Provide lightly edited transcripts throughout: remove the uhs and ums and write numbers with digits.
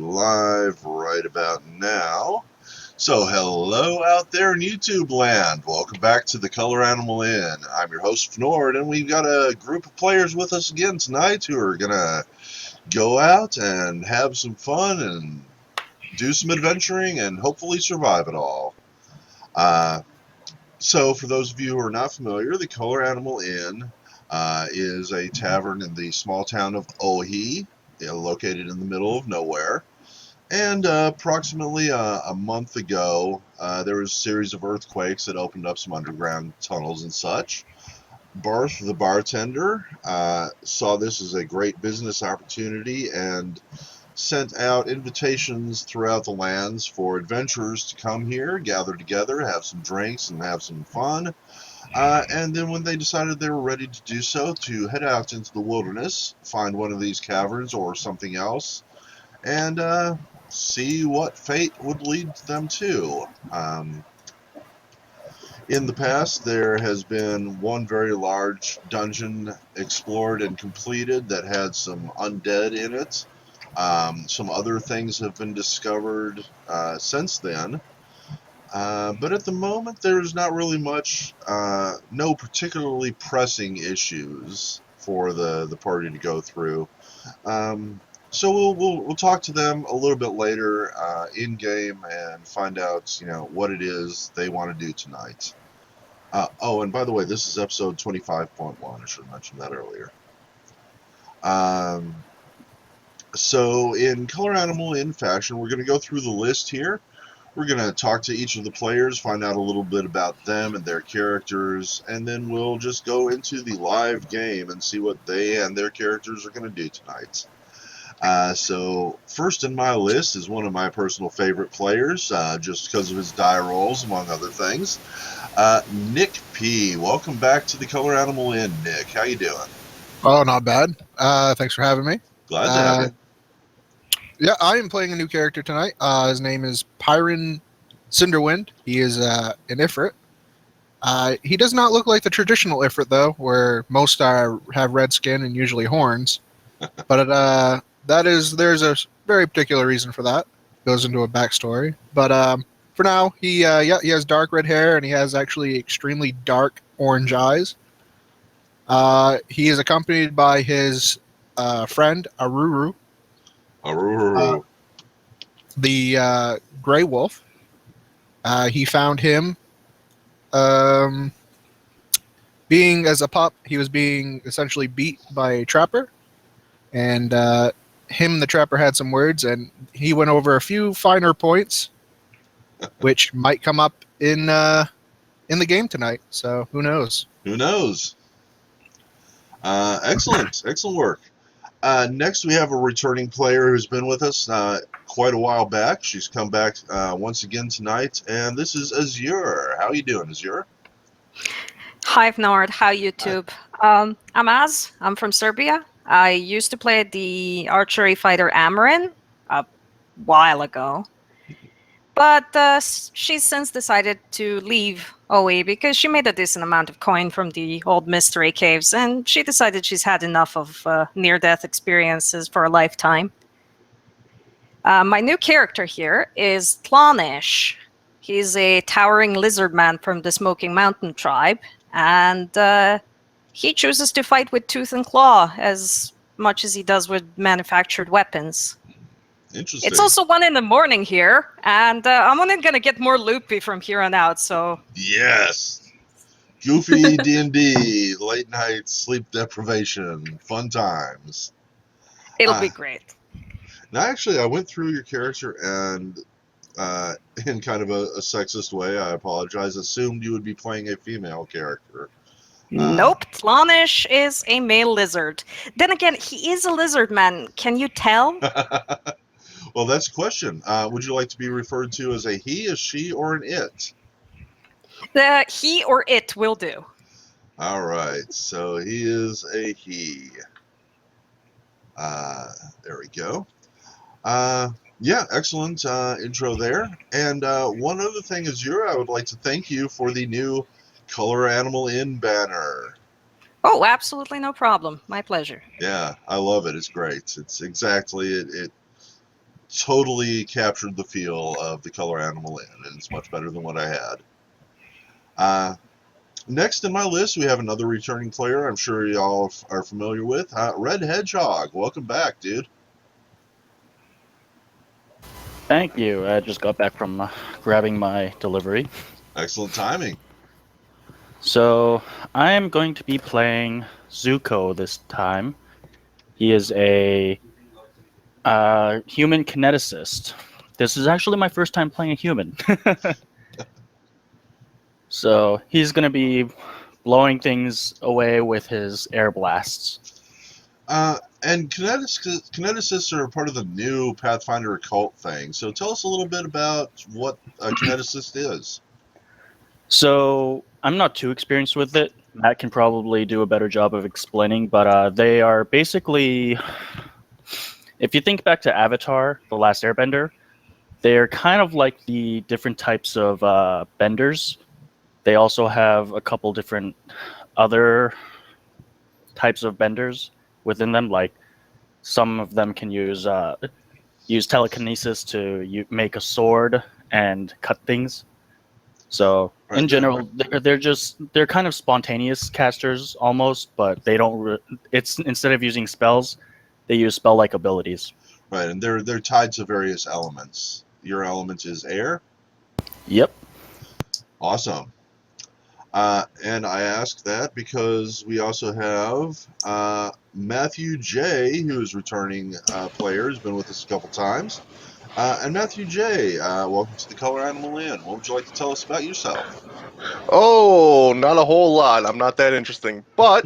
live right about now. So, hello out there in YouTube land. Welcome back to the Color Animal Inn. I'm your host, Fnord, and we've got a group of players with us again tonight who are going to go out and have some fun and do some adventuring and hopefully survive it all. So, for those of you who are not familiar, the Color Animal Inn is a tavern in the small town of Ohi, located in the middle of nowhere. And approximately a month ago, there was a series of earthquakes that opened up some underground tunnels and such. Barth, the bartender, saw this as a great business opportunity and sent out invitations throughout the lands for adventurers to come here, gather together, have some drinks, and have some fun. And then when they decided they were ready to do so, to head out into the wilderness, find one of these caverns or something else, and see what fate would lead them to. In the past, there has been one very large dungeon explored and completed that had some undead in it. Some other things have been discovered since then. But at the moment, there's not really much, no particularly pressing issues for the party to go through. So we'll talk to them a little bit later in game and find out what it is they want to do tonight. Oh, and by the way, this is episode 25.1. I should have mentioned that earlier. So in Color Animal Inn fashion, we're going to go through the list here. We're going to talk to each of the players, find out a little bit about them and their characters, and then we'll just go into the live game and see what they and their characters are going to do tonight. So first in my list is one of my personal favorite players, just because of his die rolls, among other things. Nick P. Welcome back to the Color Animal Inn, Nick. How you doing? Oh, not bad. Thanks for having me. Glad to have you. Yeah, I am playing a new character tonight. His name is Pyron Cinderwind. He is an Ifrit. He does not look like the traditional Ifrit, though, where most have red skin and usually horns. But there's a very particular reason for that. Goes into a backstory. But for now, he has dark red hair and he has actually extremely dark orange eyes. He is accompanied by his friend Aruru, Aruru. the Grey Wolf. He found him um, being as a pup. He was being essentially beat by a trapper, and the trapper had some words, and he went over a few finer points, which might come up in the game tonight. So who knows? Who knows? Excellent work. Next, we have a returning player who's been with us quite a while back. She's come back once again tonight, and this is Azure. How you doing, Azure? Hi, Nord. Hi, YouTube. I'm Az. I'm from Serbia. I used to play the archery fighter Amarin a while ago. But she's since decided to leave OE because she made a decent amount of coin from the old mystery caves, and she decided she's had enough of near-death experiences for a lifetime. My new character here is Tlanish. He's a towering lizard man from the Smoking Mountain tribe, and he chooses to fight with tooth and claw as much as he does with manufactured weapons. Interesting. It's also 1 a.m. here, and I'm only gonna get more loopy from here on out. So yes, goofy D&D, late night sleep deprivation, fun times. it'll be great. Now, actually, I went through your character and, in kind of a sexist way, I apologize, assumed you would be playing a female character. Nope, Tlanish is a male lizard. Then again, he is a lizard man. Can you tell? Well, that's a question. Would you like to be referred to as a he, a she, or an it? The he or it will do. All right, so he is a he. There we go. Yeah, excellent intro there. And one other thing is, I would like to thank you for the new Color Animal Inn banner. Oh, absolutely no problem. My pleasure. Yeah, I love it. It's great. It's exactly it. totally captured the feel of the Color Animal Inn, and it's much better than what I had. Next in my list, we have another returning player I'm sure y'all are familiar with, Red Hedgehog. Welcome back, dude. Thank you. I just got back from grabbing my delivery. Excellent timing. So I am going to be playing Zuko this time. He is a human kineticist. This is actually my first time playing a human. So he's going to be blowing things away with his air blasts. And kineticists are part of the new Pathfinder occult thing. So tell us a little bit about what a kineticist is. So I'm not too experienced with it. Matt can probably do a better job of explaining, but they are basically, if you think back to Avatar, The Last Airbender, they're kind of like the different types of benders. They also have a couple different other types of benders within them. Like some of them can use telekinesis to make a sword and cut things. So Right, in general, they're kind of spontaneous casters almost, but they don't. It's instead of using spells, they use spell-like abilities. right, and they're tied to various elements. Your element is air. Yep. Awesome. And I ask that because we also have Matthew J, who is returning player, has been with us a couple times. And Matthew J, welcome to the Color Animal Inn. What would you like to tell us about yourself? Oh, not a whole lot. I'm not that interesting. But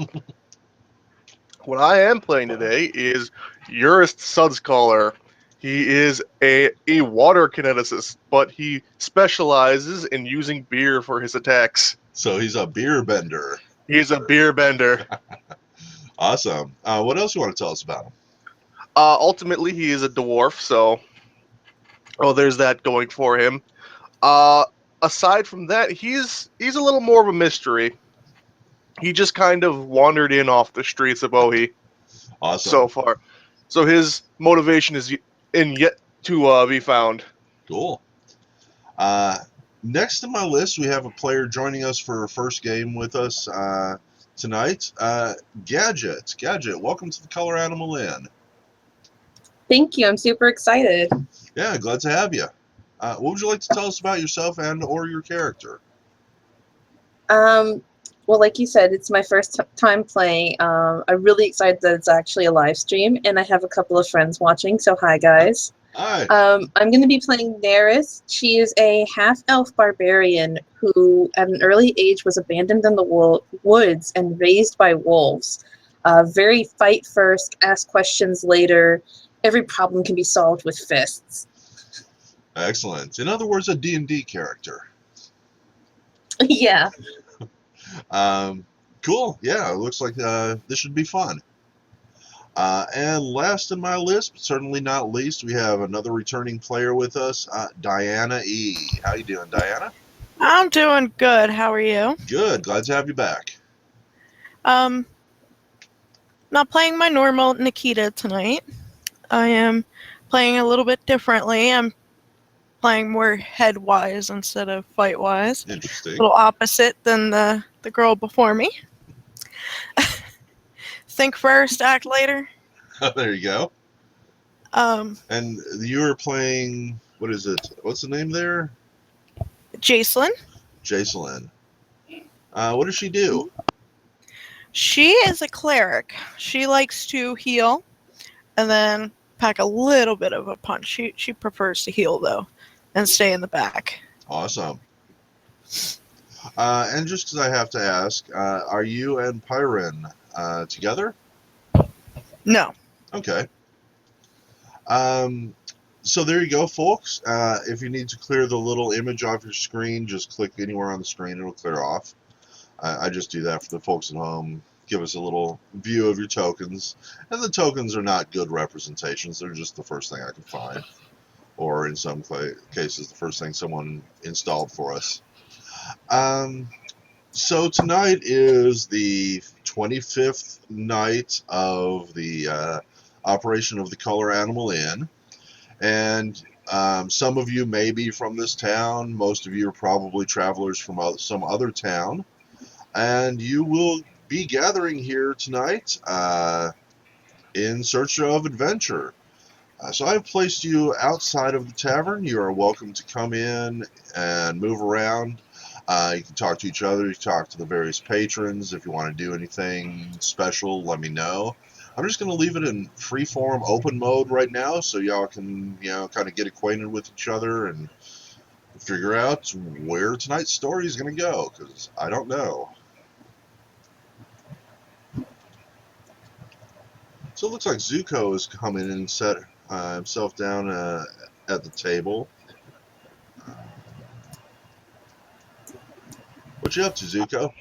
what I am playing today is Urist Sudscaller. He is a water kineticist, but he specializes in using beer for his attacks. So he's a beer bender. He's a beer bender. Awesome. What else you want to tell us about him? Ultimately, he is a dwarf, so there's that going for him. Aside from that, he's a little more of a mystery. He just kind of wandered in off the streets of Ohi Awesome. so far. So his motivation is yet to be found. Cool. Next on my list, we have a player joining us for her first game with us tonight. Gadget. Gadget, welcome to the Color Animal Inn. Thank you. I'm super excited. Yeah, glad to have you. What would you like to tell us about yourself and or your character? Well, like you said, it's my first time playing. I'm really excited that it's actually a live stream, and I have a couple of friends watching. So hi, guys. Hi. I'm going to be playing Neris. She is a half-elf barbarian who, at an early age, was abandoned in the woods and raised by wolves. Very fight first, ask questions later. Every problem can be solved with fists. Excellent. In other words, a D&D character. Yeah. Cool. Yeah, it looks like this should be fun. And last in my list, but certainly not least, we have another returning player with us, Diana E. How you doing, Diana? I'm doing good. How are you? Good. Glad to have you back. Not playing my normal Nikita tonight. I am playing a little bit differently. I'm playing more head-wise instead of fight-wise. Interesting. A little opposite than the girl before me. Think first, act later. There you go. And you were playing, what is it? What's the name there? Jacelyn. Jacelyn. What does she do? She is a cleric. She likes to heal and then pack a little bit of a punch. She prefers to heal, though, and stay in the back. Awesome. And just because I have to ask, are you and Pyrin together? No. Okay. So there you go, folks. If you need to clear the little image off your screen, just click anywhere on the screen. It'll clear off. I just do that for the folks at home. Give us a little view of your tokens. And the tokens are not good representations. They're just the first thing I can find. Or in some cases, the first thing someone installed for us. So tonight is the 25th night of the operation of the Color Animal Inn. And some of you may be from this town. Most of you are probably travelers from some other town. And you will be gathering here tonight in search of adventure. So I've placed you outside of the tavern. You are welcome to come in and move around. You can talk to each other. You can talk to the various patrons. If you want to do anything special, let me know. I'm just going to leave it in free-form open mode right now so y'all can, kind of get acquainted with each other and figure out where tonight's story is going to go, because I don't know. So it looks like Zuko is coming and set himself down at the table. What you up to, Zuko?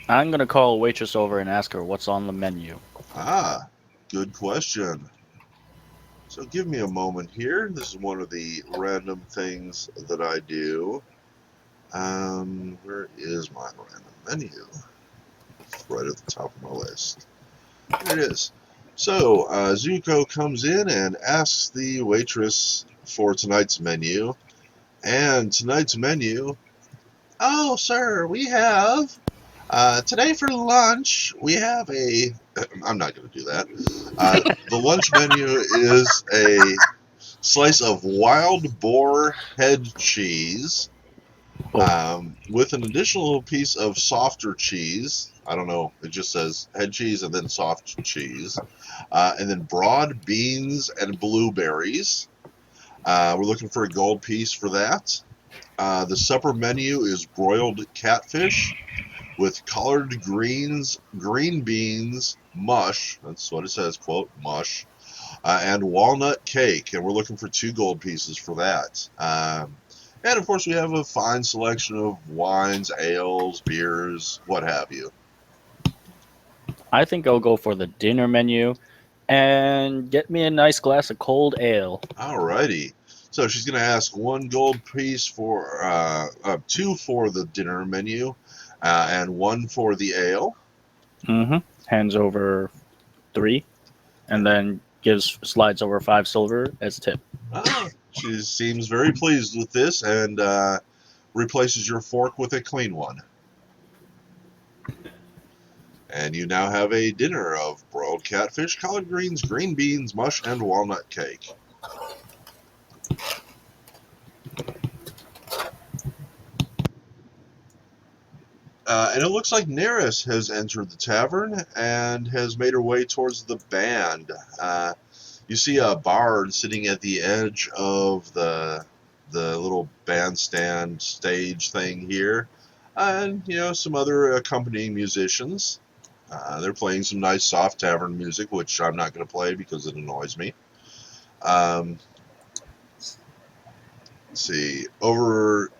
I'm gonna call a waitress over and ask her what's on the menu. Ah, good question. So give me a moment here. This is one of the random things that I do. Where is my random menu? It's right at the top of my list. Here it is. So Zuko comes in and asks the waitress for tonight's menu. And tonight's menu, oh, sir, we have today for lunch, we have a. I'm not going to do that. The lunch menu is a slice of wild boar head cheese with an additional piece of softer cheese. I don't know. It just says head cheese and then soft cheese. And then broad beans and blueberries. We're looking for a gold piece for that. The supper menu is broiled catfish with collard greens, green beans, mush. That's what it says, quote, mush, and walnut cake. And we're looking for 2 gold pieces for that. And of course, we have a fine selection of wines, ales, beers, what have you. I think I'll go for the dinner menu and get me a nice glass of cold ale. Alrighty. So she's going to ask 1 gold piece for 2 for the dinner menu, and 1 for the ale. Mm-hmm. Hands over 3, and then slides over 5 silver as tip. She seems very pleased with this and replaces your fork with a clean one. And you now have a dinner of broiled catfish, collard greens, green beans, mush, and walnut cake. And it looks like Neris has entered the tavern and has made her way towards the band. You see a bard sitting at the edge of the little bandstand stage thing here, and some other accompanying musicians. They're playing some nice soft tavern music, which I'm not going to play because it annoys me. Let's see. Over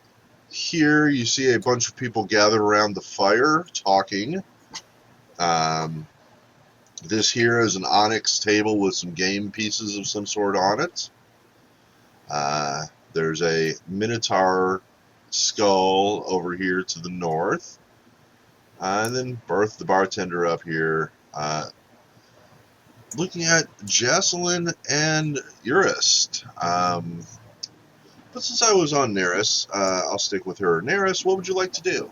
here, you see a bunch of people gathered around the fire talking. This here is an onyx table with some game pieces of some sort on it. There's a minotaur skull over here to the north. And then Berth, the bartender, up here, looking at Jocelyn and Urist. But since I was on Neris, I'll stick with her. Neris, what would you like to do?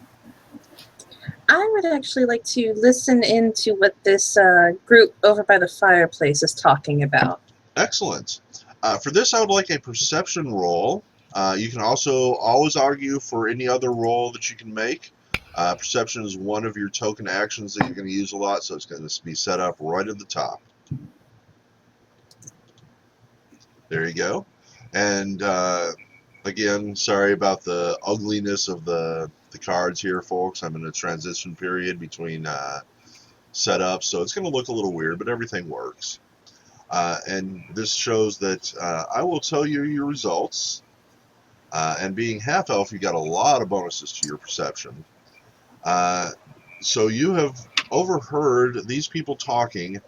I would actually like to listen into what this group over by the fireplace is talking about. Excellent. For this, I would like a perception roll. You can also always argue for any other roll that you can make. Perception is one of your token actions that you're going to use a lot, so it's going to be set up right at the top. There you go. And again, sorry about the ugliness of the cards here, folks. I'm in a transition period between setups, so it's going to look a little weird, but everything works. And this shows that I will tell you your results. And being half-elf, you got a lot of bonuses to your perception. So you have overheard these people talking,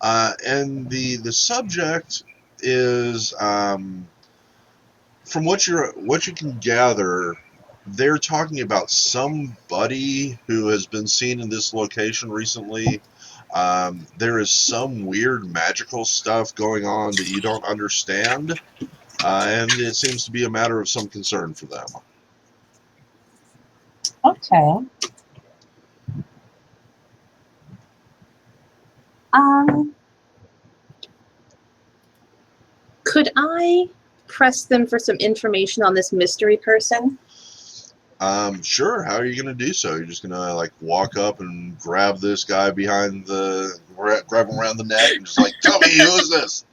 and the subject is, from what you can gather, they're talking about somebody who has been seen in this location recently. There is some weird magical stuff going on that you don't understand, and it seems to be a matter of some concern for them. Okay. Could I press them for some information on this mystery person? Sure. How are you going to do so? You're just going to like walk up and grab this guy behind grab him around the neck and just like, tell me, who is this?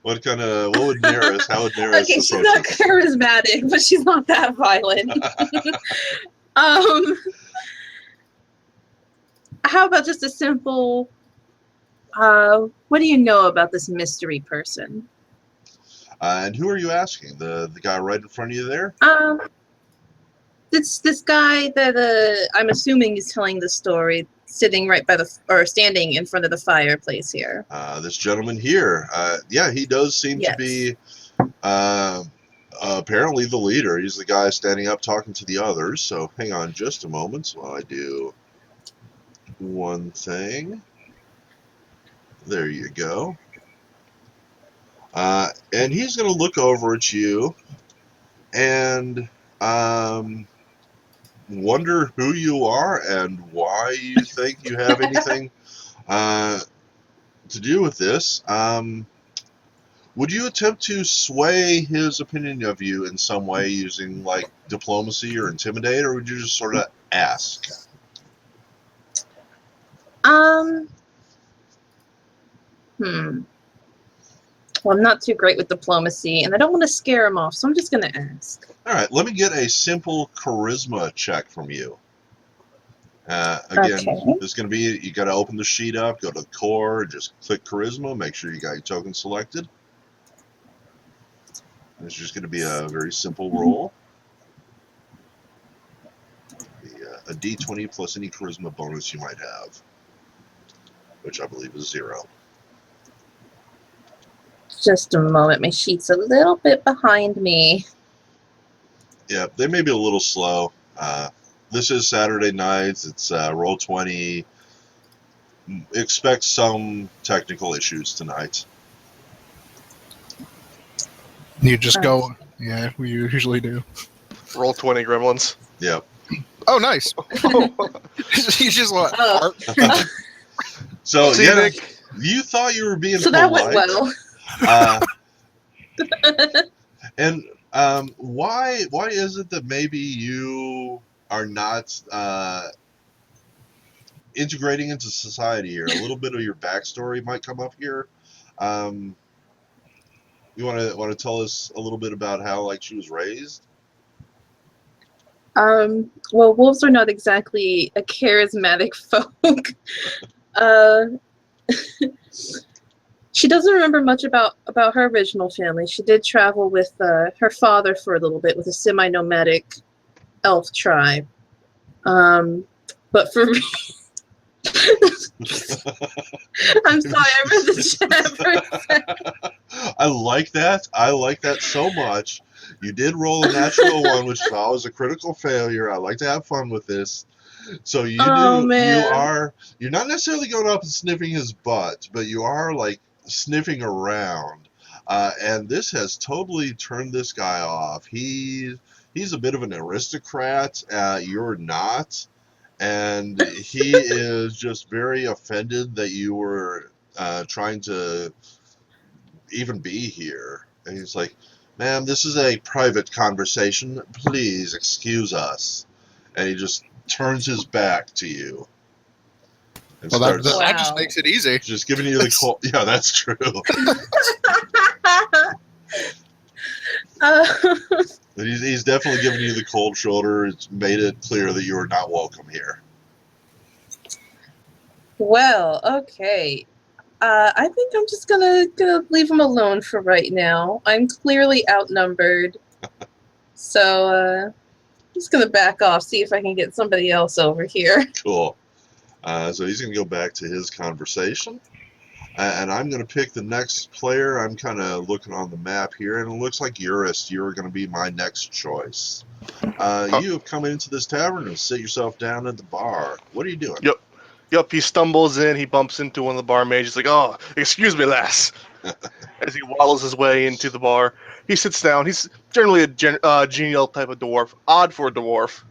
What would Neris, how would Neris Okay, she's approach not this? charismatic, but she's not that violent. How about just a simple, what do you know about this mystery person? And who are you asking? The guy right in front of you there? This guy that I'm assuming is telling the story, sitting right by standing in front of the fireplace here. This gentleman here. Yeah, he does seem to be apparently the leader. He's the guy standing up talking to the others. So hang on just a moment while I do one thing. There you go. And he's going to look over at you and wonder who you are and why you think you have anything to do with this. Would you attempt to sway his opinion of you in some way using like diplomacy or intimidate, or would you just sort of ask? Well, I'm not too great with diplomacy, and I don't want to scare him off, so I'm just going to ask. All right, let me get a simple charisma check from you. Again, Okay. this is going to be, you got to open the sheet up, go to the core, just click charisma, make sure you got your token selected. It's just going to be a very simple roll. A d20 plus any charisma bonus you might have, which I believe is 0. Just a moment. My sheet's a little bit behind me. Yeah, they may be a little slow. This is Saturday nights. It's Roll20. Expect some technical issues tonight. You just go. Yeah, we usually do. Roll 20 gremlins. Yep. Oh, nice. He's just like. So See, yeah, Nick? you thought you were being So polite. that went well. And why is it that maybe you are not integrating into society here? A little bit of your backstory might come up here. You want to tell us a little bit about how like she was raised? Well, wolves are not exactly a charismatic folk. She doesn't remember much about her original family. She did travel with her father for a little bit with a semi-nomadic elf tribe. But for I'm sorry, I read the chat for a second. I like that. I like that so much. You did roll a natural one, which is always a critical failure. I like to have fun with this. So you Man. you're not necessarily going up and sniffing his butt, but you are like sniffing around. And this has totally turned this guy off. He's a bit of an aristocrat. You're not. And he is just very offended that you were trying to even be here. And he's like, ma'am, this is a private conversation. Please excuse us. And he just turns his back to you. And Well, starts that just Wow. makes it easy. just giving you the cold. Yeah, that's true. But he's definitely giving you the cold shoulder. It's made it clear that you are not welcome here. Well, okay. I think I'm just gonna leave him alone for right now. I'm clearly outnumbered, so I'm just gonna back off, see if I can get somebody else over here. Cool. So he's going to go back to his conversation. And I'm going to pick the next player. I'm kind of looking on the map here, and it looks like Eurus, you're going to be my next choice. You have come into this tavern and sit yourself down at the bar. What are you doing? Yep. Yup, he stumbles in. He bumps into one of the barmaids. He's like, "Oh, excuse me, lass." As he waddles his way into the bar, he sits down. He's generally a genial type of dwarf, odd for a dwarf.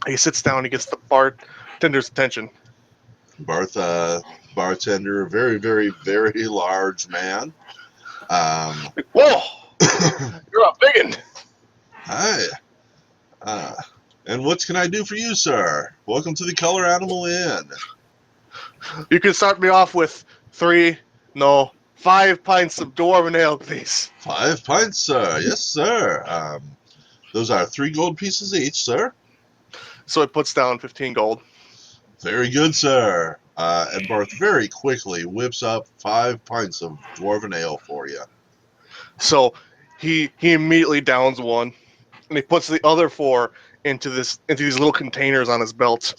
He sits down. He gets the bartender's attention. Barth, bartender, very, very, very large man. Like, whoa, you're a biggin. Hi. And what can I do for you, sir? Welcome to the Color Animal Inn. You can start me off with 5 pints of dwarven ale, please. 5 pints, sir. Yes, sir. Those are 3 gold pieces each, sir. So it puts down 15 gold. Very good, sir. And Barth very quickly whips up 5 pints of dwarven ale for you. So he immediately downs one, and he puts the other 4 into these little containers on his belt.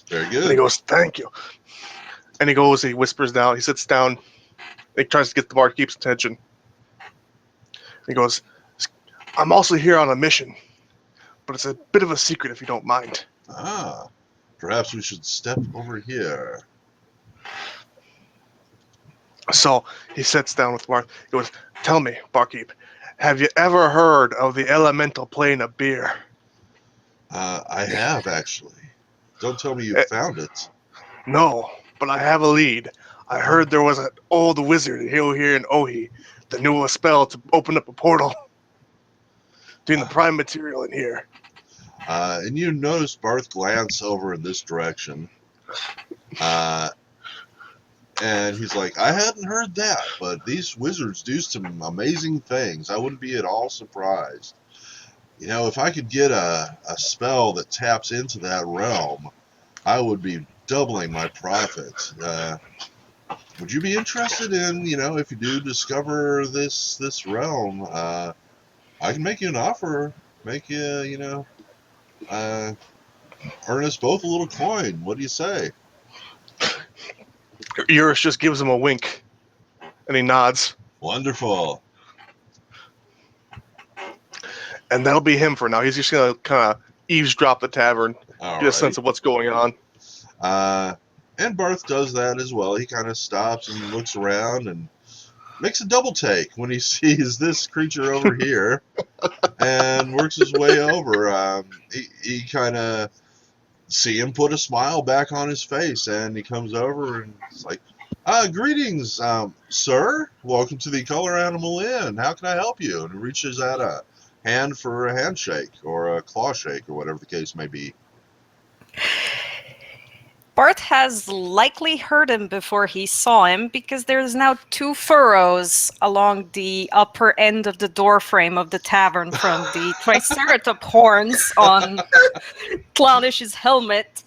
Very And he good. goes, "Thank you." And he whispers down. He sits down. He tries to get the barkeep's attention. He goes, "I'm also here on a mission, but it's a bit of a secret if you don't mind." Perhaps we should step over here. So he sits down with Barth. He goes, "Tell me, barkeep, have you ever heard of the elemental plane of beer?" I have, actually. Don't tell me you found it. "No, but I have a lead. I heard there was an old wizard here in Ohi that knew a spell to open up a portal doing the prime material in here." And you notice Barth glance over in this direction. And he's like, I hadn't heard that, but these wizards do some amazing things. I wouldn't be at all surprised. You know, if I could get a spell that taps into that realm, I would be doubling my profits. Would you be interested in, if you do discover this realm, I can make you an offer, make you, earn us both a little coin. What do you say? Eurus just gives him a wink, and he nods. Wonderful. And that'll be him for now. He's just going to kind of eavesdrop the tavern, All get a sense of what's going on. And Barth does that as well. He kind of stops and looks around and makes a double take when he sees this creature over here and works his way over. He kind of see him put a smile back on his face, and he comes over and it's like, greetings, sir. Welcome to the Color Animal Inn. How can I help you? And he reaches out a hand for a handshake or a claw shake or whatever the case may be. Bart has likely heard him before he saw him because there's now 2 furrows along the upper end of the doorframe of the tavern from the triceratop horns on Clownish's helmet.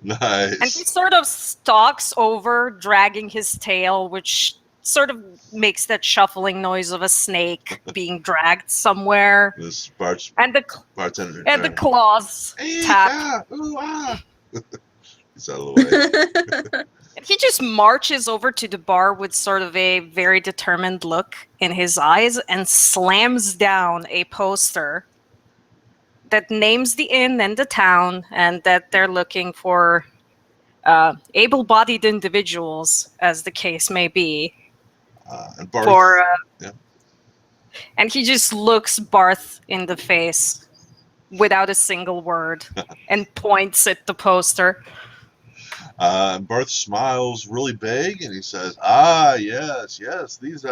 Nice. And he sort of stalks over, dragging his tail, which sort of makes that shuffling noise of a snake being dragged somewhere. This And the bartender. and the claws tap. He's out of the way. And he just marches over to the bar with sort of a very determined look in his eyes and slams down a poster that names the inn and the town, and that they're looking for able-bodied individuals, as the case may be. And Barth, And he just looks Barth in the face without a single word and points at the poster. And Barth smiles really big and he says, yes, these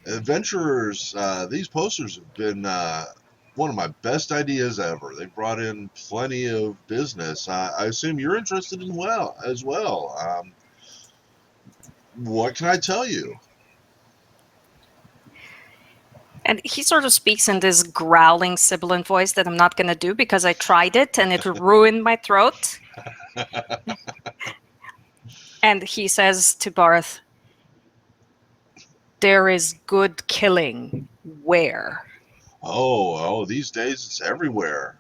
adventurers, these posters have been one of my best ideas ever. They brought in plenty of business. I assume you're interested as well. What can I tell you? And he sort of speaks in this growling, sibilant voice that I'm not going to do because I tried it and it ruined my throat. And he says to Barth, there is good killing. Where? Oh, these days it's everywhere.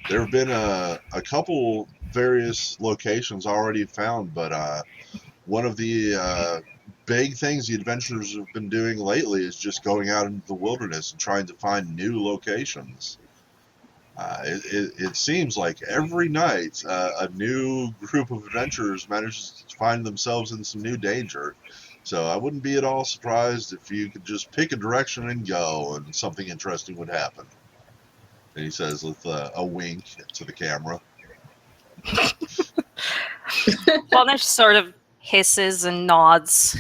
There have been a couple various locations already found, but one of the big things the adventurers have been doing lately is just going out into the wilderness and trying to find new locations. It seems like every night a new group of adventurers manages to find themselves in some new danger. So I wouldn't be at all surprised if you could just pick a direction and go, and something interesting would happen. And he says with a wink to the camera. Planish sort of hisses and nods.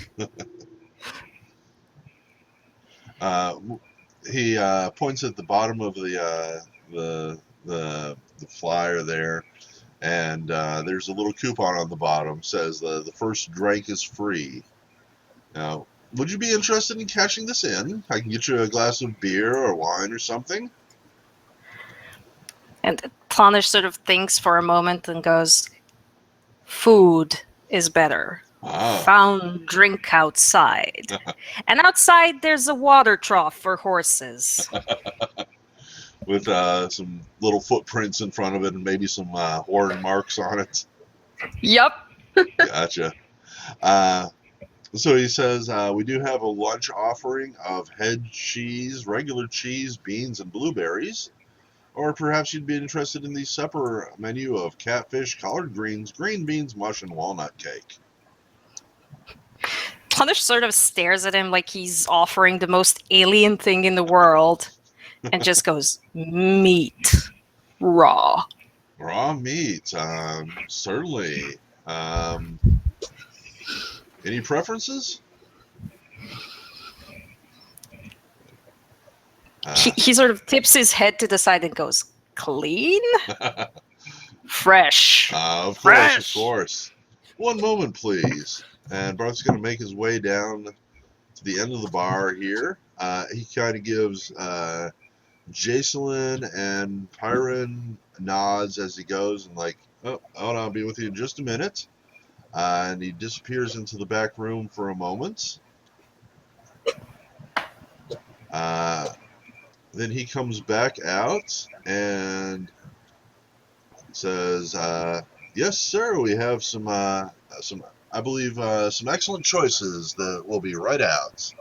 He points at the bottom of the flyer there, and there's a little coupon on the bottom. Says the first drink is free. Now, would you be interested in cashing this in? I can get you a glass of beer or wine or something. And Planish sort of thinks for a moment and goes, "Food is better. Ah, Found drink outside. And outside there's a water trough for horses." with some little footprints in front of it and maybe some horn marks on it. Yup. Gotcha. So he says, we do have a lunch offering of head cheese, regular cheese, beans, and blueberries. Or perhaps you'd be interested in the supper menu of catfish, collard greens, green beans, mush, and walnut cake. Planish sort of stares at him like he's offering the most alien thing in the world and just goes, "Meat. Raw." Raw meat, certainly. Any preferences? He sort of tips his head to the side and goes, "Clean? Fresh." Of Fresh. course. One moment, please. And Bart's going to make his way down to the end of the bar here. He kind of gives Jacelyn and Pyron nods as he goes, and like, oh, hold on, I'll be with you in just a minute. And he disappears into the back room for a moment. Then he comes back out and says, "Yes, sir. We have some, I believe, some excellent choices that will be right out.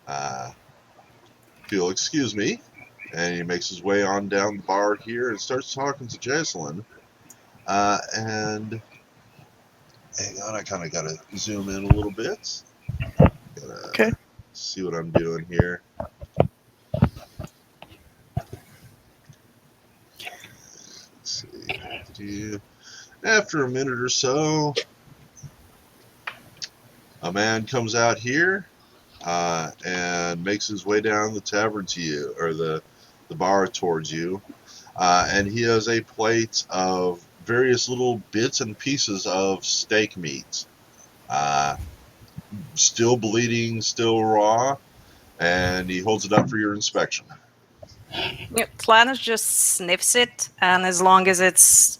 If you'll excuse me." And he makes his way on down the bar here and starts talking to Jacelyn. And hang on, I kind of got to zoom in a little bit. Okay. See what I'm doing here. Let's see. After a minute or so, a man comes out here and makes his way down the tavern to you, or the bar towards you. And he has a plate of various little bits and pieces of steak meat. Still bleeding, still raw, and he holds it up for your inspection. Planish just sniffs it, and as long as it's,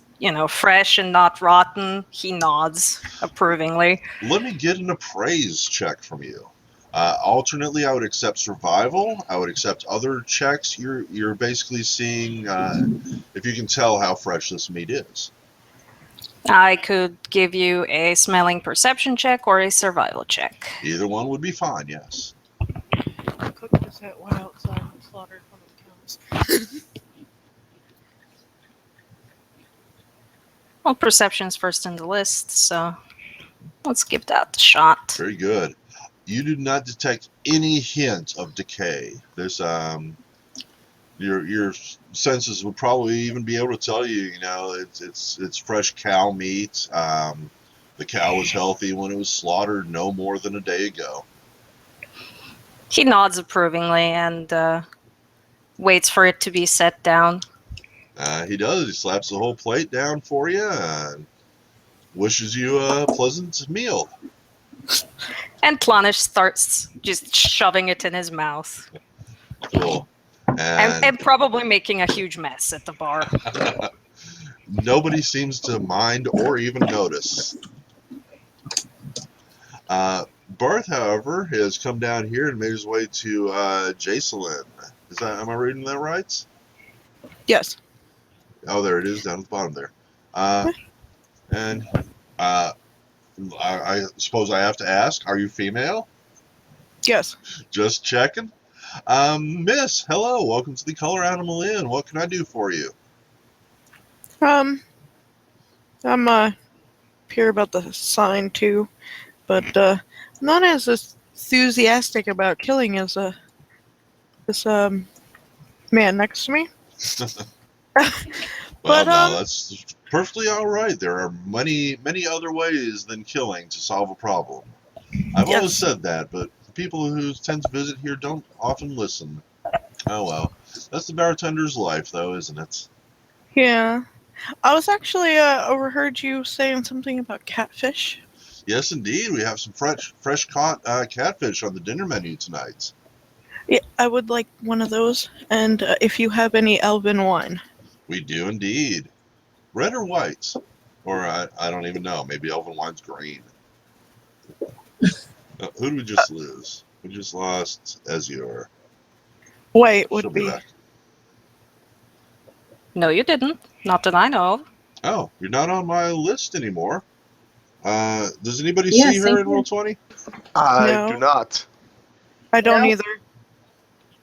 fresh and not rotten, he nods approvingly. Let me get an appraise check from you. Alternately, I would accept survival. I would accept other checks. You're basically seeing if you can tell how fresh this meat is. I could give you a smelling perception check or a survival check. Either one would be fine, yes. Cooked this at one outside and slaughtered one of the cows. Well, perception's first in the list, so let's give that a shot. Very good. You do not detect any hint of decay. There's your senses would probably even be able to tell you, it's fresh cow meat. The cow was healthy when it was slaughtered no more than a day ago. He nods approvingly and waits for it to be set down. He does. He slaps the whole plate down for you and wishes you a pleasant meal. And Planish starts just shoving it in his mouth. Cool. And probably making a huge mess at the bar. Nobody seems to mind or even notice. Barth, however, has come down here and made his way to Jacelyn. Am I reading that right? Yes. Oh, there it is, down at the bottom there. And I suppose I have to ask, are you female? Yes. Just checking. Miss, hello. Welcome to the Color Animal Inn. What can I do for you? I'm here about the sign too, but not as enthusiastic about killing as this man next to me. Well, But no, that's perfectly all right. There are many other ways than killing to solve a problem. I've always yes, said that, but the people who tend to visit here don't often listen. Oh well, that's the bartender's life, though, isn't it? yeah. I was actually overheard you saying something about catfish. Yes, indeed. We have some fresh caught catfish on the dinner menu tonight. Yeah, I would like one of those, and if you have any elven wine. We do indeed. Red or white? Or I don't even know. Maybe elven wine's green. Who did we just lose? We just lost Ezure. White She'll would be be. back. No, you didn't. Not that I know of. Oh, you're not on my list anymore. Does anybody Yeah, see her same in here. Roll20? I do No, not. I don't No. either.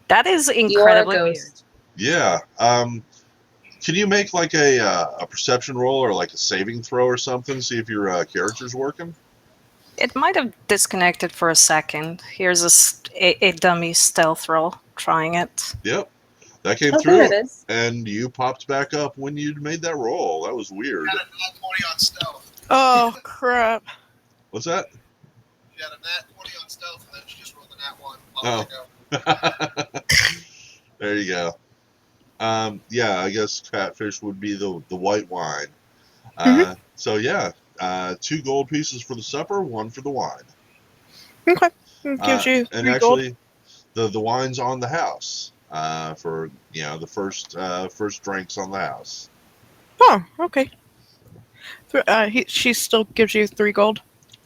That is You are a incredibly weird. ghost. Yeah. Can you make like a perception roll or like a saving throw or something? See if your character's working. It might have disconnected for a second. Here's a dummy stealth roll. Trying it. Yep, that came Oh, there through, it is. and you popped back up when you'd made that roll. That was weird. Got a nat 20 on stealth. Oh crap! What's that? She had a nat 20 on stealth, and then she just rolled a nat 1. Oh. There you go. Yeah, I guess catfish would be the white wine. So yeah, 2 gold pieces for the supper, 1 for the wine. Okay, it gives you And 3 gold. actually, the wine's on the house for the first drinks on the house. Oh, okay. She still gives you 3 gold.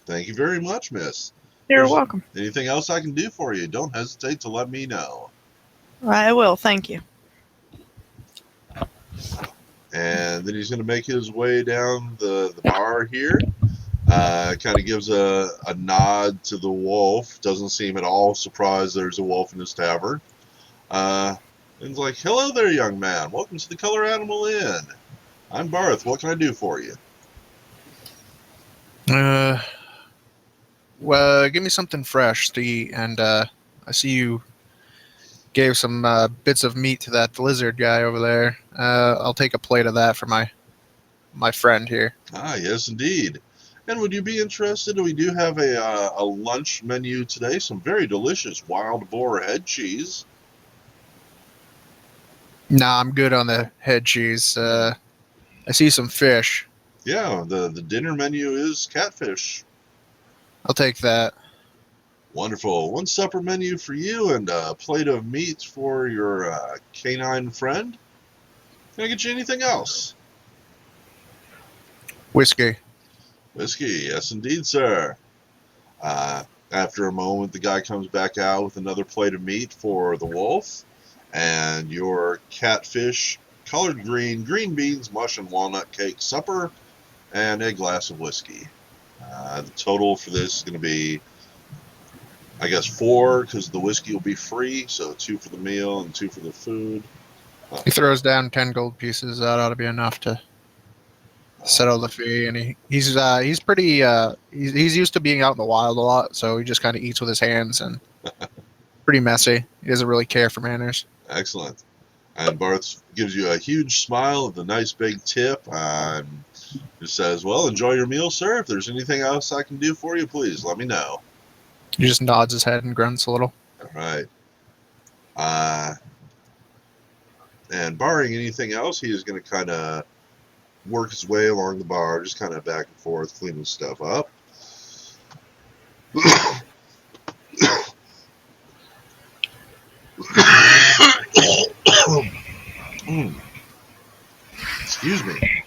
Thank you very much, Miss. You're There's welcome. anything else I can do for you? Don't hesitate to let me know. I will. Thank you. And then he's going to make his way down the bar here. Kind of gives a nod to the wolf. Doesn't seem at all surprised there's a wolf in his tavern. And he's like, "Hello there, young man. Welcome to the Color Animal Inn. I'm Barth. What can I do for you?" Well, give me something fresh to eat, and I see you gave some bits of meat to that lizard guy over there. I'll take a plate of that for my friend here. Ah, yes, indeed. And would you be interested? We do have a lunch menu today. Some very delicious wild boar head cheese. Nah, I'm good on the head cheese. I see some fish. Yeah, the dinner menu is catfish. I'll take that. Wonderful. 1 supper menu for you and a plate of meat for your canine friend. Can I get you anything else? Whiskey. Whiskey, yes indeed, sir. After a moment, the guy comes back out with another plate of meat for the wolf, and your catfish, colored green beans, mush, and walnut cake supper, and a glass of whiskey. The total for this is going to be, I guess, 4, because the whiskey will be free, so 2 for the meal and 2 for the food. He throws down 10 gold pieces. That ought to be enough to settle the fee. And he's pretty he's used to being out in the wild a lot, so he just kind of eats with his hands and pretty messy. He doesn't really care for manners. Excellent. And Barth gives you a huge smile with a nice big tip and just says, "Well, enjoy your meal, sir. If there's anything else I can do for you, please let me know." He just nods his head and grunts a little. All right. And barring anything else, he is going to kind of work his way along the bar, just kind of back and forth, cleaning stuff up. Excuse me.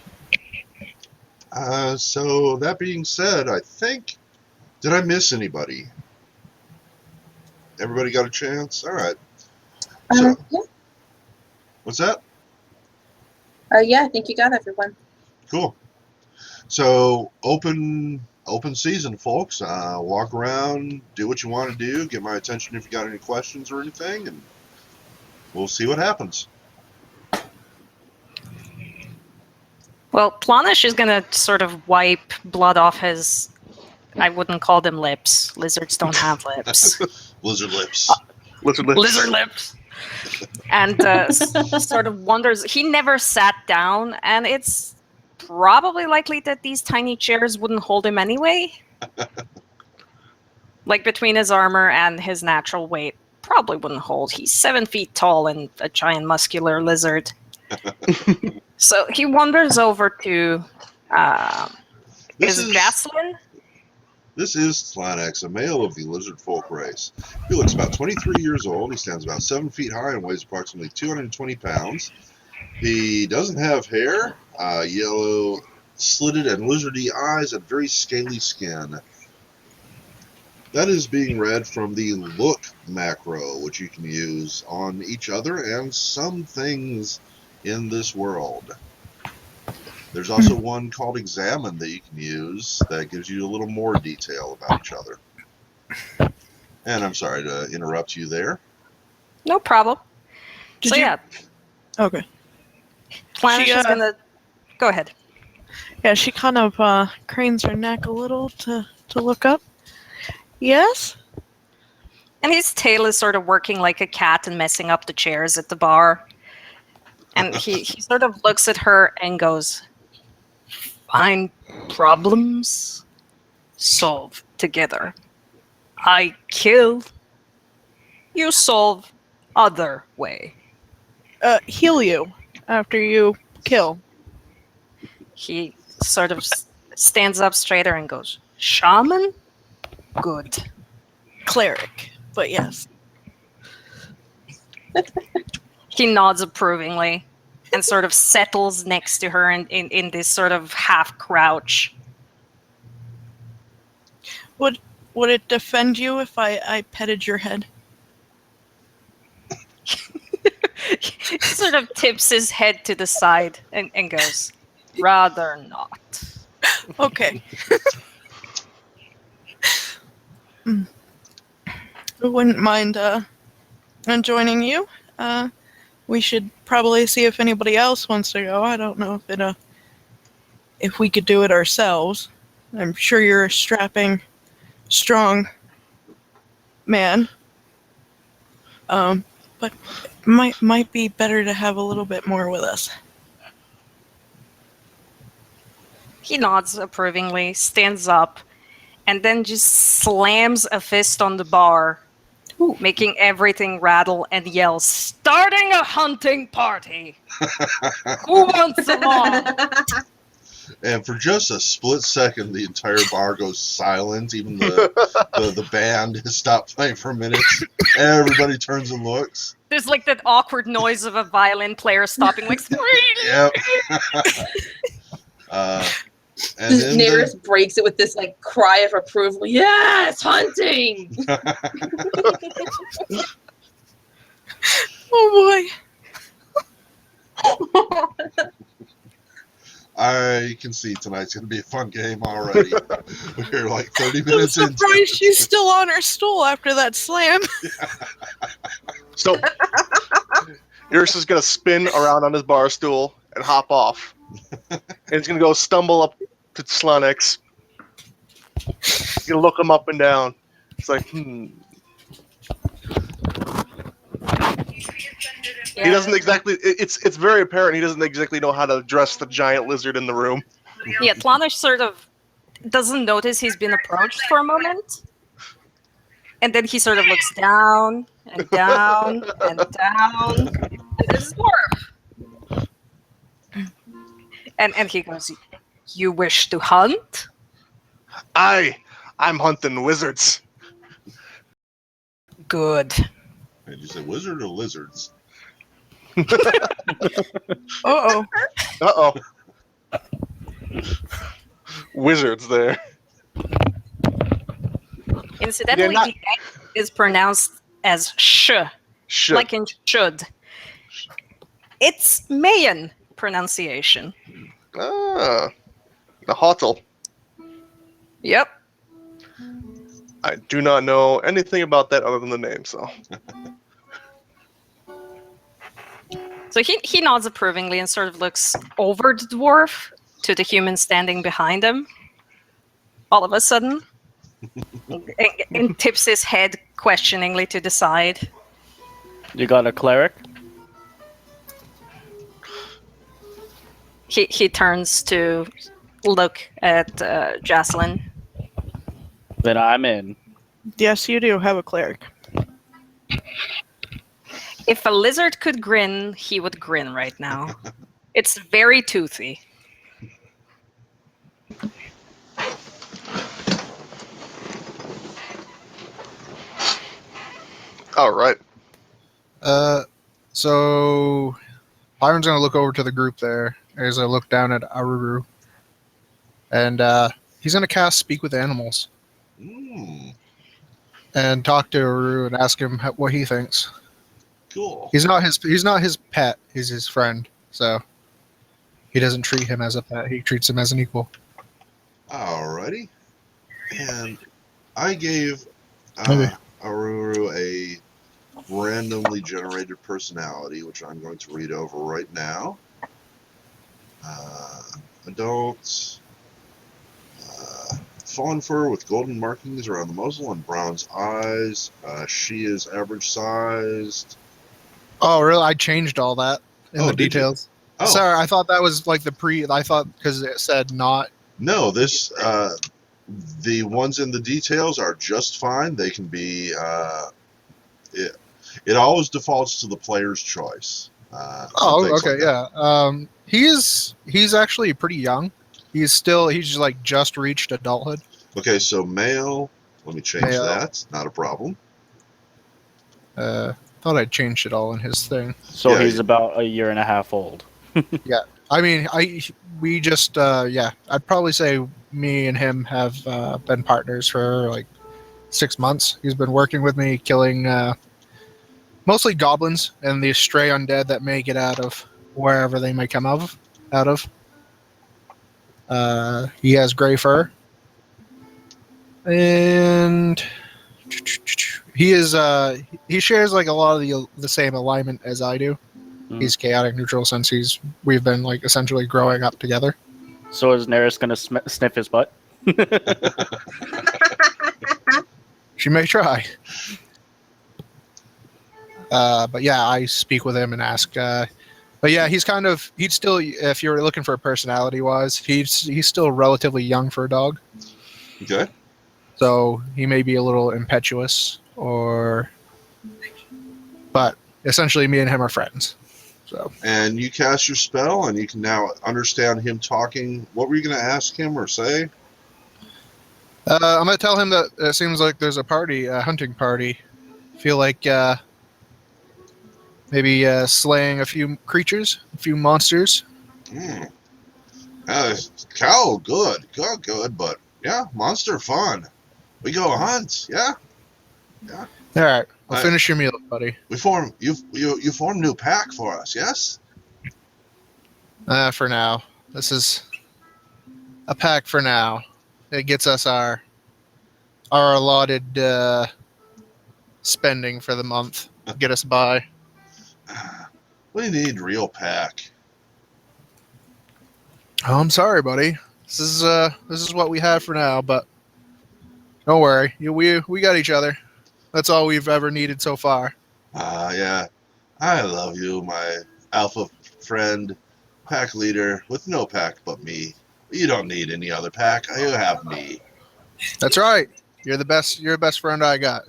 So that being said, I think, did I miss anybody? Everybody got a chance? All right. So, Yeah. what's that? Yeah, I think you got everyone. Cool. So open season, folks. Walk around, do what you want to do. Get my attention if you got any questions or anything, and we'll see what happens. Well, Planish is gonna sort of wipe blood off his. I wouldn't call them lips. Lizards don't have lips. Lizard lips. Lizard lips. Lizard lips. And sort of wonders. He never sat down, and it's probably likely that these tiny chairs wouldn't hold him anyway. Like between his armor and his natural weight, probably wouldn't hold. He's 7 feet tall and a giant muscular lizard. So he wanders over to This is is Jaslyn? This is Slanex, a male of the lizard folk race. He looks about 23 years old. He stands about 7 feet high and weighs approximately 220 pounds. He doesn't have hair, yellow, slitted, and lizardy eyes, and very scaly skin. That is being read from the look macro, which you can use on each other and some things in this world. There's also one called examine that you can use that gives you a little more detail about each other. And I'm sorry to interrupt you there. No problem. Did So you- yeah, Okay. Planish She, is gonna go ahead. Yeah, she kind of cranes her neck a little to look up. Yes? And his tail is sort of working like a cat and messing up the chairs at the bar. And he sort of looks at her and goes, "Find problems, solve together. I kill, you solve other way." Heal you after you kill. He sort of stands up straighter and goes, "Shaman? Good." Cleric, but yes. He nods approvingly and sort of settles next to her in this sort of half crouch. Would it defend you if I petted your head? He sort of tips his head to the side and goes, "Rather not." Okay. I wouldn't mind joining you. We should probably see if anybody else wants to go. I don't know if we could do it ourselves. I'm sure you're a strapping, strong man. But might be better to have a little bit more with us. He nods approvingly, stands up, and then just slams a fist on the bar, making everything rattle, and yells, "Starting a hunting party! Who wants along?" And for just a split second, the entire bar goes silent. Even the band has stopped playing for a minute. Everybody turns and looks. There's like that awkward noise of a violin player stopping, like, Yep. And then Neris breaks it with this like cry of approval. Yes, hunting. Oh I can see tonight's going to be a fun game already. We're like 30 boy! I'm minutes into surprised she's still on her stool after that slam. So, Iris is going to spin around on his bar stool and hop off. And he's going to go stumble up to Slanex. He's going to look him up and down. It's like, He doesn't exactly. It's very apparent he doesn't exactly know how to address the giant lizard in the room. Yeah, Tlanish sort of doesn't notice he's been approached for a moment. And then he sort of looks down and down and down. And there's dwarf. And he goes, "You wish to hunt?" I'm hunting wizards. Good. Did you say wizard or lizards? Uh-oh. Uh-oh. Wizards there. Incidentally, not- the N is pronounced as sh, Should. like in should. It's Mayan pronunciation. The Hottel. Yep. I do not know anything about that other than the name, so. So he nods approvingly and sort of looks over the dwarf to the human standing behind him. All of a sudden, and tips his head questioningly to the side. You got a cleric? He turns to look at Jocelyn. Then I'm in. Yes, you do have a cleric. If a lizard could grin, he would grin right now. It's very toothy. All right. So Byron's gonna look over to the group there as I look down at Aruru, and he's gonna cast Speak with Animals Mm, and talk to Aruru and ask him what he thinks. cool. He's not his pet. He's his friend. So he doesn't treat him as a pet. He treats him as an equal. Alrighty. And I gave Okay. Aruru a randomly generated personality, which I'm going to read over right now. Adults. Fawn fur with golden markings around the muzzle and bronze eyes. She is average sized. Oh, really? I changed all that in Oh, the did you? details. Oh, Sorry, I thought that was like the pre. I thought because it said not. no, this the ones in the details are just fine. They can be it always defaults to the player's choice. On Oh, things okay, like that. yeah. He's actually pretty young. He's just like just reached adulthood. Okay, so male. Let me change Male. that. Not a problem. Thought I changed it all in his thing. So Yeah, he's yeah. about a year and a half old. I mean, we just yeah. I'd probably say me and him have been partners for like 6 months. He's been working with me, killing mostly goblins and the stray undead that may get out of wherever they may come out of. He has gray fur, and he is he shares like a lot of the same alignment as I do. Mm. He's chaotic neutral since we've been like essentially growing up together. So is Neris gonna sniff his butt? She may try. But yeah, I speak with him and ask. But yeah, he's still, if you're looking for personality wise, he's still relatively young for a dog. Okay. So he may be a little impetuous, but essentially, me and him are friends. So And you cast your spell, and you can now understand him talking. What were you going to ask him or say? I'm gonna tell him that it seems like there's a hunting party. Feel like maybe slaying a few creatures, a few monsters. Cow, good, but yeah, monster fun. We go hunt, yeah. All right, I'll Aye. finish your meal, buddy. We form you form new pack for us, yes. For now, this is a pack for now. It gets us our allotted spending for the month. Get us by. We need real pack. Oh, I'm sorry, buddy. This is what we have for now, but don't worry. We got each other. That's all we've ever needed so far. Yeah. I love you, my alpha friend, pack leader with no pack but me. You don't need any other pack. You have me. That's right. You're the best. You're the best friend I got.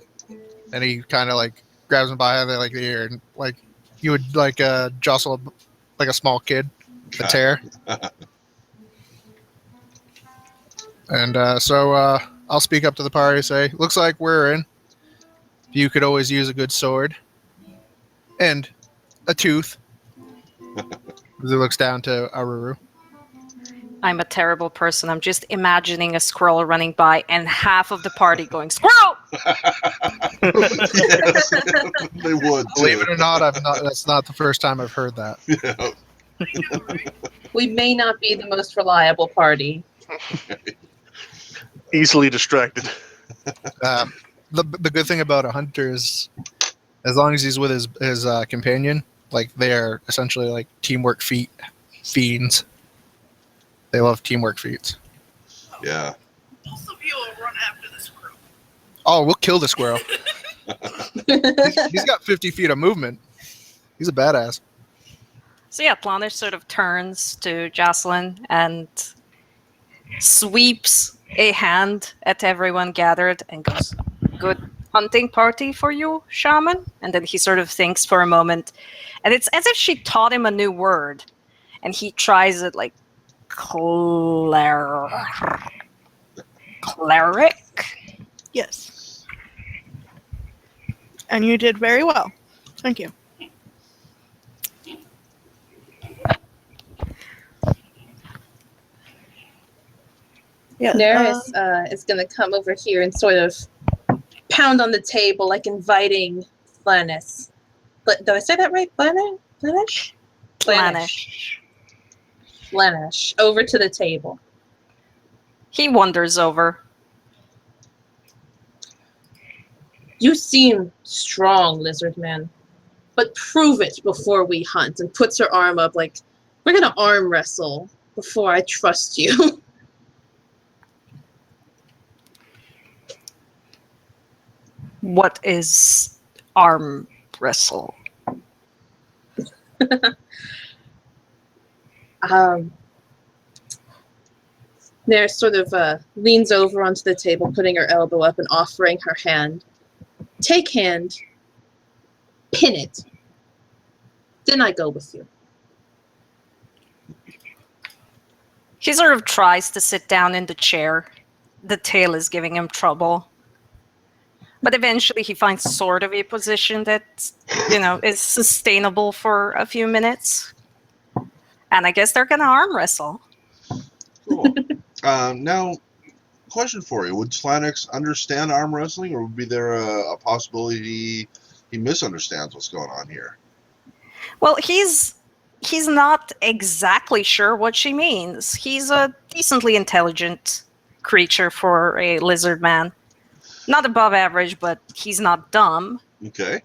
And he kind of like grabs him by the like the ear and like you would like jostle like a small kid, a tear. And so I'll speak up to the party. Say, looks like we're in. You could always use a good sword and a tooth. As he looks down to Aruru. I'm a terrible person. I'm just imagining a squirrel running by and half of the party going, "Squirrel!" Yes, they would too. Believe it or not, that's not the first time I've heard that. Yeah. We may not be the most reliable party. Easily distracted. The good thing about a hunter is, as long as he's with his companion, Like they're essentially like teamwork fiends. They love teamwork feats. Yeah. Both of you will run after the squirrel. Oh, we'll kill the squirrel. He's got 50 feet of movement. He's a badass. So yeah, Planish sort of turns to Jocelyn and sweeps a hand at everyone gathered and goes, "Good hunting party for you, shaman?" And then he sort of thinks for a moment, and it's as if she taught him a new word, and he tries it like cleric. Yes. And you did very well. Thank you. Yeah. Neris is going to come over here and sort of pound on the table, like inviting Flannis. But did I say that right? Flanish? Flanish. Over to the table. He wanders over. You seem strong, lizard man. But prove it before we hunt. And puts her arm up like, we're going to arm wrestle before I trust you. What is arm wrestle? Neris sort of leans over onto the table, putting her elbow up and offering her hand. Take hand. Pin it. Then I go with you. He sort of tries to sit down in the chair. The tail is giving him trouble. But eventually he finds sort of a position that, is sustainable for a few minutes. And I guess they're going to arm wrestle. Cool. Now, question for you. Would Slanix understand arm wrestling, or would be there a possibility he misunderstands what's going on here? Well, he's not exactly sure what she means. He's a decently intelligent creature for a lizard man. Not above average, but he's not dumb. Okay.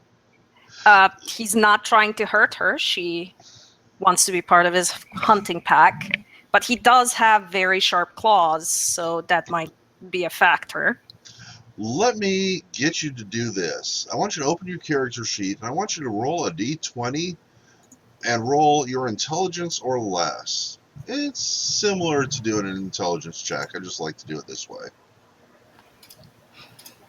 He's not trying to hurt her. She wants to be part of his hunting pack. But he does have very sharp claws, so that might be a factor. Let me get you to do this. I want you to open your character sheet, and I want you to roll a d20 and roll your intelligence or less. It's similar to doing an intelligence check. I just like to do it this way.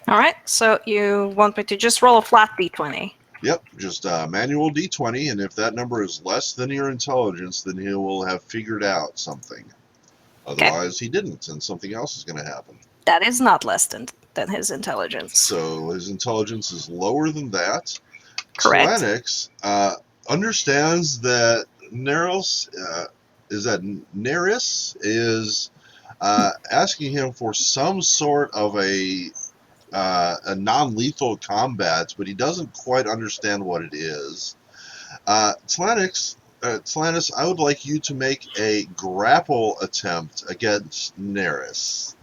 All right, so you want me to just roll a flat d20? Yep, just manual d20, and if that number is less than your intelligence, then he will have figured out something. Otherwise, he didn't, and something else is going to happen. That is not less than his intelligence. So his intelligence is lower than that. Correct. Slanix understands that Neris is asking him for some sort of a non-lethal combat, but he doesn't quite understand what it is. Slanix, I would like you to make a grapple attempt against Neris.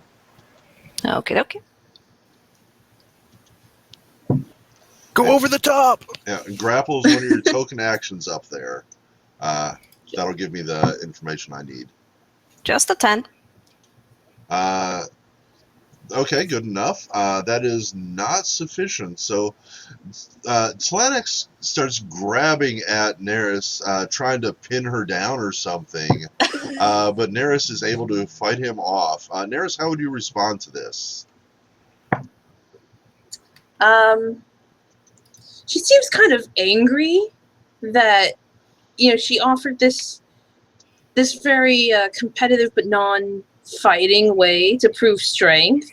Okay. Go over the top! Yeah, grapple is one of your token actions up there. That'll give me the information I need. Just a 10. Okay, good enough. That is not sufficient. So Slanix starts grabbing at Neris, trying to pin her down or something. But Neris is able to fight him off. Neris, how would you respond to this? She seems kind of angry that, she offered this very competitive but non-fighting way to prove strength.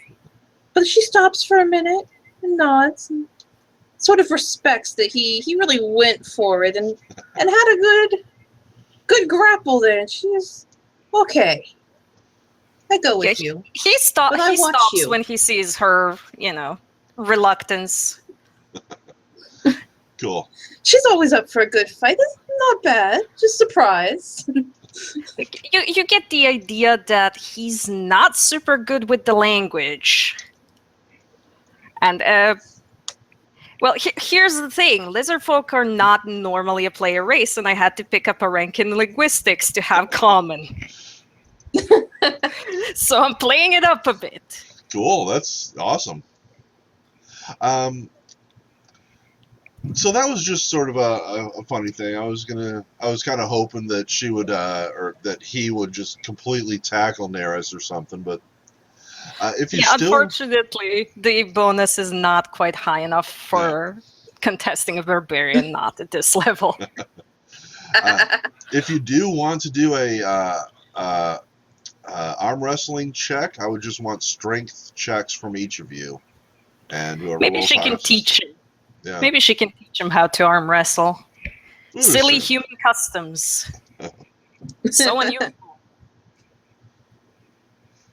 But she stops for a minute and nods and sort of respects that he really went for it and had a good grapple there. And she's okay. I go with you. He stops you. when he sees her, reluctance. Cool. She's always up for a good fight. That's not bad. Just surprised. You get the idea that he's not super good with the language. And Well, here's the thing. Lizard folk are not normally a player race, and I had to pick up a rank in linguistics to have common. So I'm playing it up a bit. Cool. That's awesome. So that was just sort of a funny thing. I was kind of hoping that she would, or that he would just completely tackle Neris or something. But if you still, unfortunately, the bonus is not quite high enough for contesting a barbarian, not at this level. if you do want to do a arm wrestling check, I would just want strength checks from each of you, and whoever Maybe rolls she can highest- teach him. Yeah. Maybe she can teach him how to arm wrestle. Ooh, Silly so- human customs. So unusual.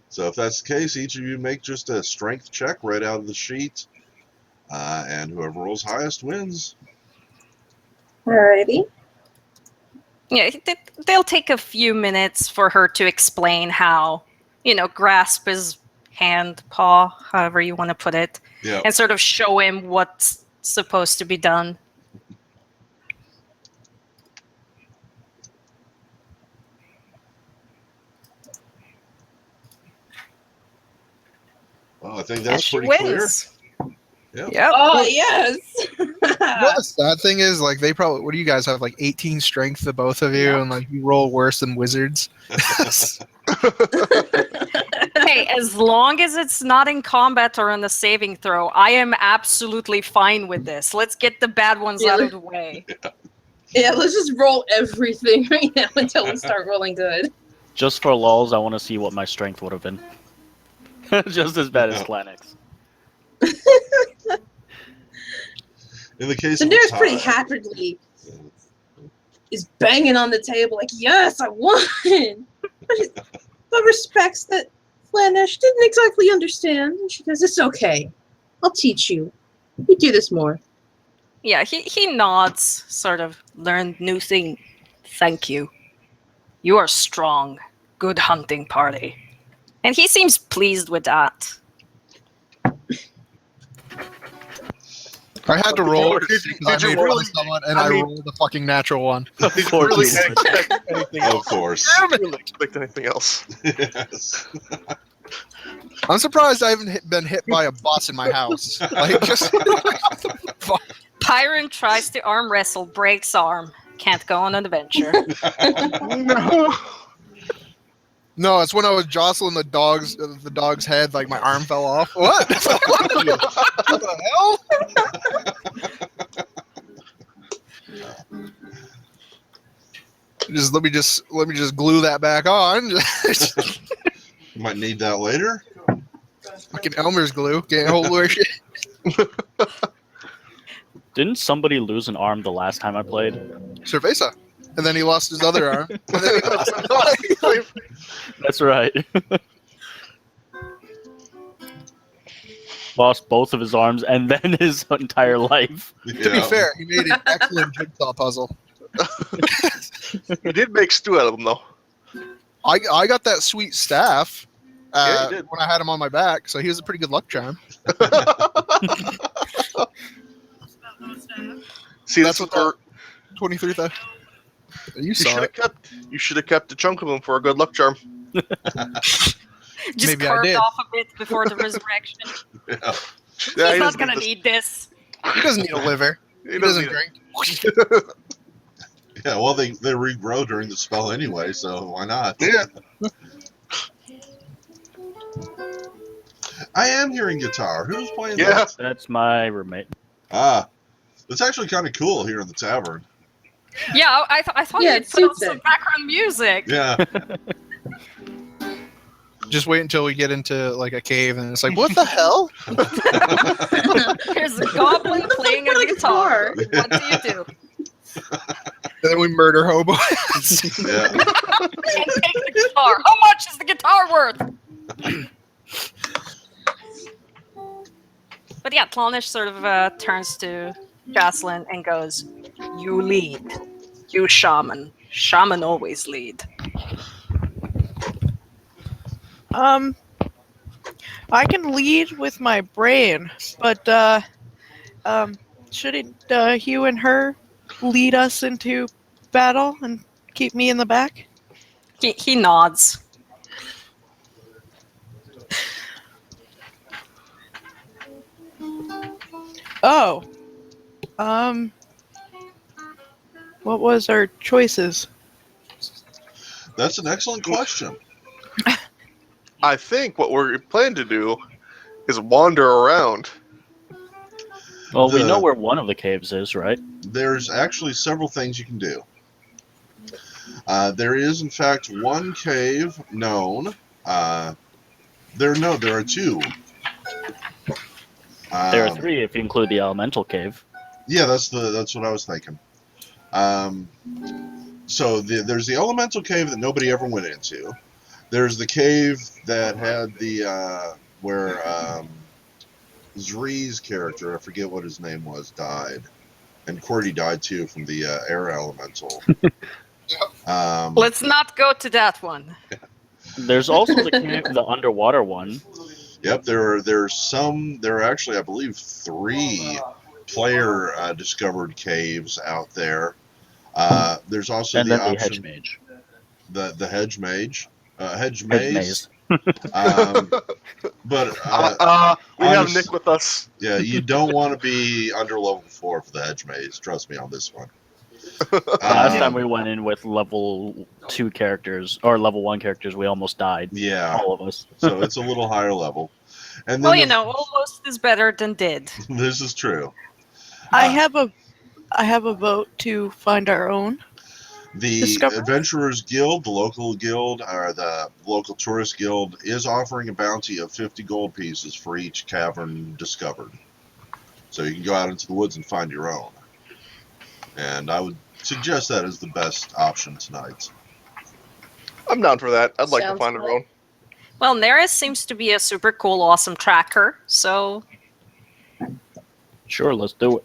So if that's the case, each of you make just a strength check right out of the sheet, and whoever rolls highest wins. Alrighty. Yeah, they'll take a few minutes for her to explain how, grasp is hand, paw, however you want to put it, Yeah. and sort of show him what's supposed to be done. Well, I think And that's she pretty clear. wins. Yep. Yep. Oh, yes. You know the sad thing is, like, they probably, what do you guys have, like 18 strength, the both of you, Yeah. and like you roll worse than wizards. Hey, as long as it's not in combat or on a saving throw, I am absolutely fine with this. Let's get the bad ones out of the way. Yeah, let's just roll everything right now until we start rolling good. Just for lulz, I want to see what my strength would have been. Just as bad as Clanix. In the case The of nurse a pretty tie, happily is banging on the table like, yes, I won! But respects that Flanish didn't exactly understand. And she goes, it's okay. I'll teach you. We do this more. Yeah, he nods, sort of learned new thing. Thank you. You are strong. Good hunting party. And he seems pleased with that. I had to roll Did because I you made fun really- of someone, and I I mean- rolled a fucking natural one. Of Did you course really you would. expect anything of else? course. I really expect anything else. Yes. I'm surprised I haven't been hit by a bus in my house. Like, just Pyron tries to arm wrestle, breaks arm. Can't go on an adventure. No. no, it's when I was jostling the dog's head, like my arm fell off. What? What the hell? Let me just glue that back on. You might need that later. Fucking Elmer's glue can't hold where shit. Didn't somebody lose an arm the last time I played? Cerveza. And then he lost his other arm. And then he lost That's right. Lost both of his arms and then his entire life. To be fair, he made an excellent jigsaw puzzle. You did make stew out of them, though. I got that sweet staff Yeah, you did. when I had him on my back, so he was a pretty good luck charm. See, That's that's what what 23,000. You you saw should it. have kept. You should have kept a chunk of them for a good luck charm. Just Maybe I carved did. off a bit before the resurrection. Yeah. Yeah, He's he not doesn't gonna this. need this. He doesn't need a liver. He He doesn't need drink. Yeah, well, they regrow during the spell anyway, so why not? it. Yeah. I am hearing guitar. Who's playing Yeah. that? That's my roommate. Ah, it's actually kind of cool here in the tavern. Yeah, I thought Yeah, you'd it put on suits some it. background music. Yeah. Just wait until we get into like a cave, and it's like, what the hell? Here's a goblin playing a What a guitar. guitar. What do you do? And then we murder hobos. Yeah. And take the guitar. How much is the guitar worth? But yeah, Tlanish sort of turns to Jocelyn and goes, "You lead. You shaman. Shaman always lead." I can lead with my brain, but Hugh and her lead us into battle and keep me in the back? He nods. Oh. What was our choices? That's an excellent question. I think what we're planning to do is wander around. Well, we The- know where one of the caves is, right? There's actually several things you can do. There is, in fact, one cave known. There are two. There are three if you include the elemental cave. Yeah, that's what I was thinking. So there's the elemental cave that nobody ever went into. There's the cave that had the where Zree's character, I forget what his name was, died, and Cordy died too from the air elemental. Let's not go to that one. There's also the underwater one. Yep, there are actually, I believe, 3 player discovered caves out there. There's also And the then the option, hedge mage. the hedge mage, hedge Hedge maze. maze. But We have honest- Nick with us. yeah, you don't want to be under level 4 for the hedge maze. Trust me on this one. Last time we went in with level 2 characters, or level 1 characters, we almost died. Yeah, All of us. so it's a little higher level. And Well, then almost is better than did. this is true. I have a vote to find our own. The Discover? Adventurers Guild, the local guild, or the local tourist guild, is offering a bounty of 50 gold pieces for each cavern discovered. So you can go out into the woods and find your own. And I would suggest that as the best option tonight. I'm down for that. I'd like to Sounds find our good. own. Well, Neris seems to be a super cool, awesome tracker, so Sure, let's do it.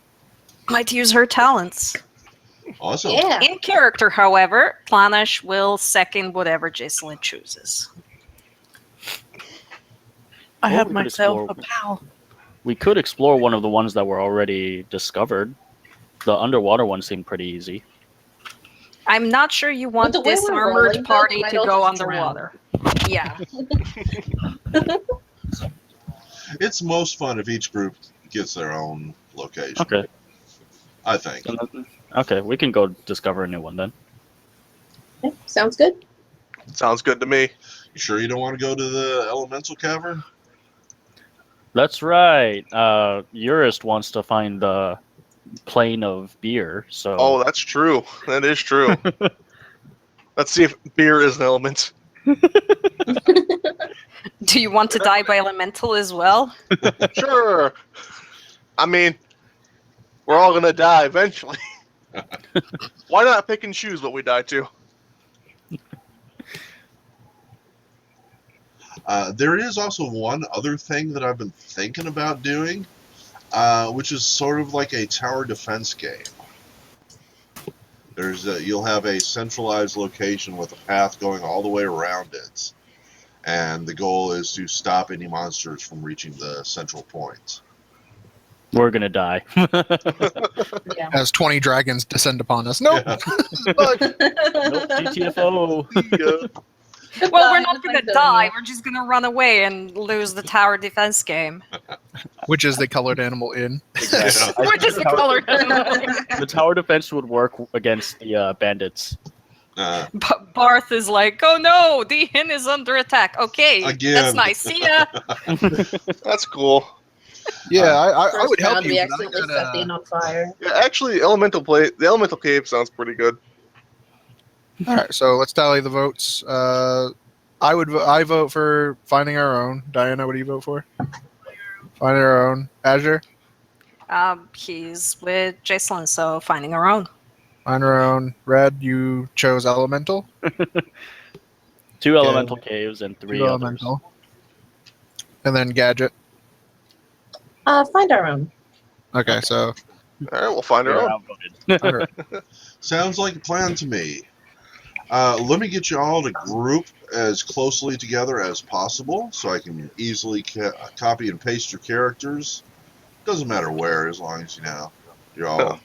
might use her talents. Awesome. Yeah. In character, however, Planish will second whatever Jacelyn chooses. I Or have we could myself a explore- pal. We could explore one of the ones that were already discovered. The underwater one seemed pretty easy. I'm not sure you want the way this we're armored rolling, though, party we might to all go just drown. underwater. Yeah. It's most fun if each group gets their own location. Okay. I think. Okay, we can go discover a new one then. Okay, sounds good. Sounds good to me. You sure you don't want to go to the elemental cavern? That's right. Urist wants to find the plane of beer, so Oh, that's true. That is true. Let's see if beer is an element. Do you want to die by elemental as well? Sure. I mean, we're all gonna die eventually. Why not pick and choose what we die to? There is also one other thing that I've been thinking about doing, which is sort of like a tower defense game. You'll have a centralized location with a path going all the way around it, and the goal is to stop any monsters from reaching the central point. we're gonna die. Yeah. As 20 dragons descend upon us. Nope. Yeah. Nope, GTFO. Well, we're not Fun going to zone, die. yeah. We're just going to run away and lose the tower defense game. Which is the colored animal in. Exactly. We're just a colored The tower defense would work against the bandits. But Barth is like, oh no, the inn is under attack. Okay, Again. that's nice. See ya. That's cool. Yeah, I First would help round, you. we but I accidentally gotta- set the inn on fire. Yeah, actually, the elemental cave sounds pretty good. All right, so let's tally the votes. I vote for finding our own. Diana, what do you vote for? Finding our own. Azure, He's with Jacelyn, so finding our own. find our own. Red, you chose elemental. 2 elemental caves and 3 Two others. elemental. And then gadget. Find our own. Okay, so All right, we'll find our They're own. outvoted. alright. Sounds like a plan to me. Let me get you all to group as closely together as possible so I can easily copy and paste your characters. Doesn't matter where, as long as you know. You're all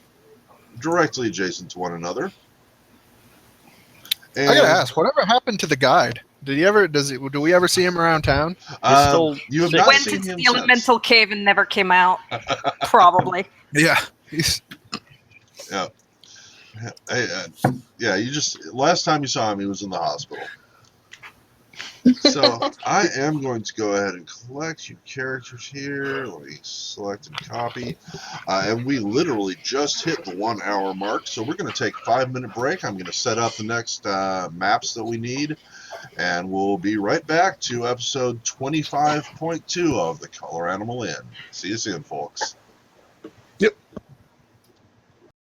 directly adjacent to one another. I gotta And ask, whatever happened to the guide? Did he ever? Do we ever see him around town? He's still you have sick. not Went seen into him the since. elemental cave and never came out. Probably. Yeah, he's Yeah. Hey, yeah, you just last time you saw him, he was in the hospital. So I am going to go ahead and collect your characters here. Let me select and copy. And we literally just hit the 1 hour mark. So we're going to take a 5-minute break. I'm going to set up the next maps that we need. And we'll be right back to episode 25.2 of The Color Animal Inn. See you soon, folks.